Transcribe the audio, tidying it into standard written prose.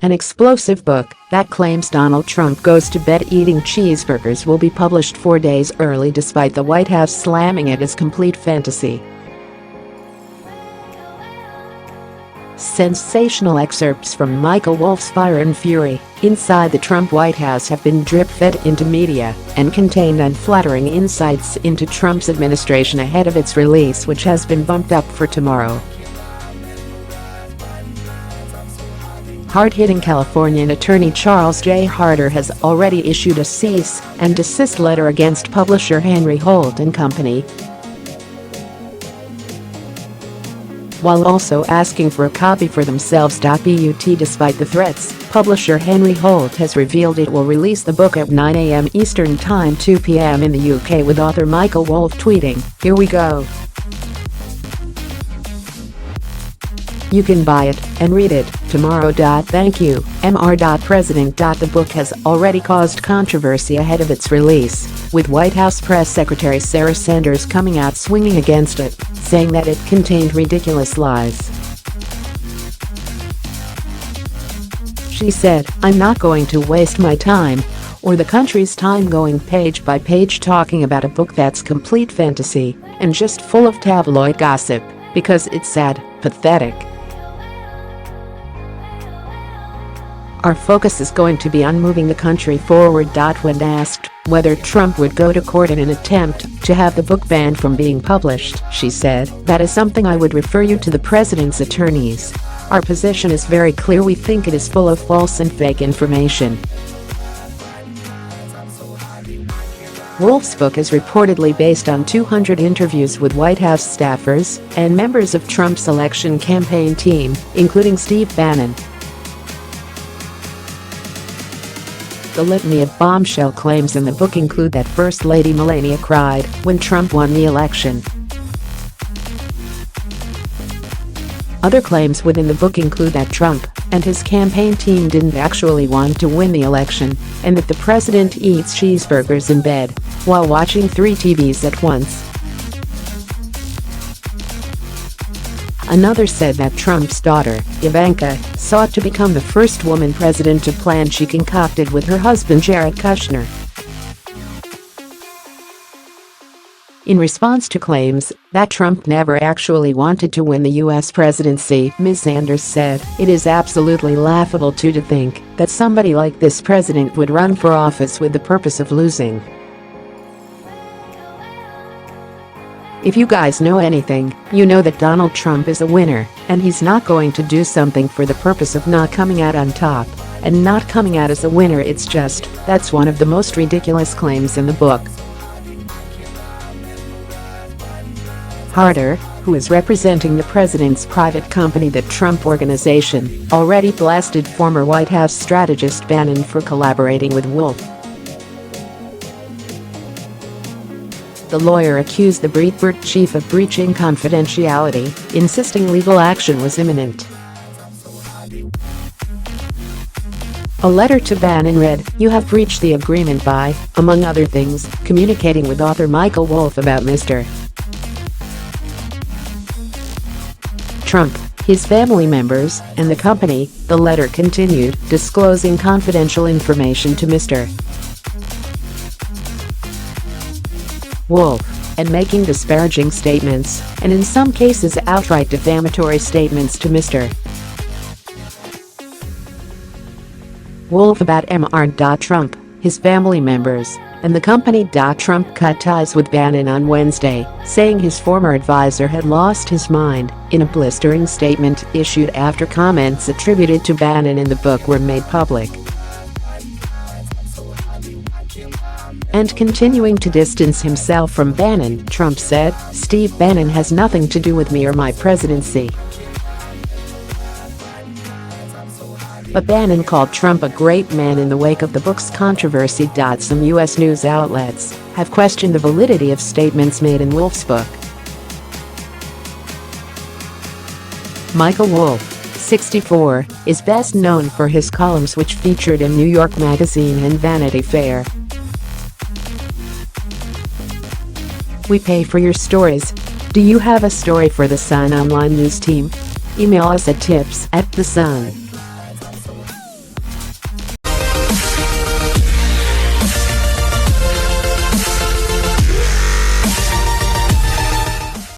An explosive book that claims Donald Trump goes to bed eating cheeseburgers will be published 4 days early despite the White House slamming it as complete fantasy. Sensational excerpts from Michael Wolff's Fire and Fury inside the Trump White House have been drip-fed into media and contain unflattering insights into Trump's administration ahead of its release, which has been bumped up for tomorrow. Hard-hitting Californian attorney Charles J.Harder has already issued a cease and desist letter against publisher Henry Holt and Co, while also asking for a copy for themselves.But. Despite the threats, publisher Henry Holt has revealed it will release the book at 9 a.m. Eastern Time, 2 p.m. in the UK, with author Michael Wolff tweeting, "Here we go. You can buy it and read it, tomorrow.Thank you, mr.President. The book has already caused controversy ahead of its release, with White House Press Secretary Sarah Sanders coming out swinging against it, saying that it contained ridiculous lies. She said, "I'm not going to waste my time or the country's time going page by page talking about a book that's complete fantasy and just full of tabloid gossip, because it's sad, pathetic. Our focus is going to be on moving the country forward." When asked whether Trump would go to court in an attempt to have the book banned from being published, she said, "That is something I would refer you to the president's attorneys. Our position is very clear. We think it is full of false and fake information." Wolff's book is reportedly based on 200 interviews with White House staffers and members of Trump's election campaign team, including Steve Bannon. The litany of bombshell claims in the book include that First Lady Melania cried when Trump won the election. Other claims within the book include that Trump and his campaign team didn't actually want to win the election, and that the president eats cheeseburgers in bed while watching 3 TVs at once. Another said that Trump's daughter, Ivanka, sought to become the first woman president, a plan she concocted with her husband Jared Kushner. In response to claims that Trump never actually wanted to win the U.S. presidency, Ms. Sanders said, "It is absolutely laughable to think that somebody like this president would run for office with the purpose of losing. If you guys know anything, you know that Donald Trump is a winner, and he's not going to do something for the purpose of not coming out on top and not coming out as a winner. It's just, that's one of the most ridiculous claims in the book." Harder, who is representing the president's private company, the Trump Organization, already blasted former White House strategist Bannon for collaborating with Wolff. The lawyer accused the Breitbart chief of breaching confidentiality, insisting legal action was imminent. A letter to Bannon read, "You have breached the agreement by, among other things, communicating with author Michael Wolff about Mr. Trump, his family members, and the company," the letter continued, "disclosing confidential information to Mr. Wolff, and making disparaging statements, and in some cases outright defamatory statements to Mr. Wolff about Mr. his family members, and the company. Trump cut ties with Bannon on Wednesday, saying his former advisor had lost his mind in a blistering statement issued after comments attributed to Bannon in the book were made public. And continuing to distance himself from Bannon, Trump said, "Steve Bannon has nothing to do with me or my presidency." But Bannon called Trump a great man in the wake of the book's controversy. Some U.S. news outlets have questioned the validity of statements made in Wolff's book. Michael Wolff, 64, is best known for his columns which featured in New York Magazine and Vanity Fair. We pay for your stories. Do you have a story for the Sun online news team? Email us at tips@thesun.But.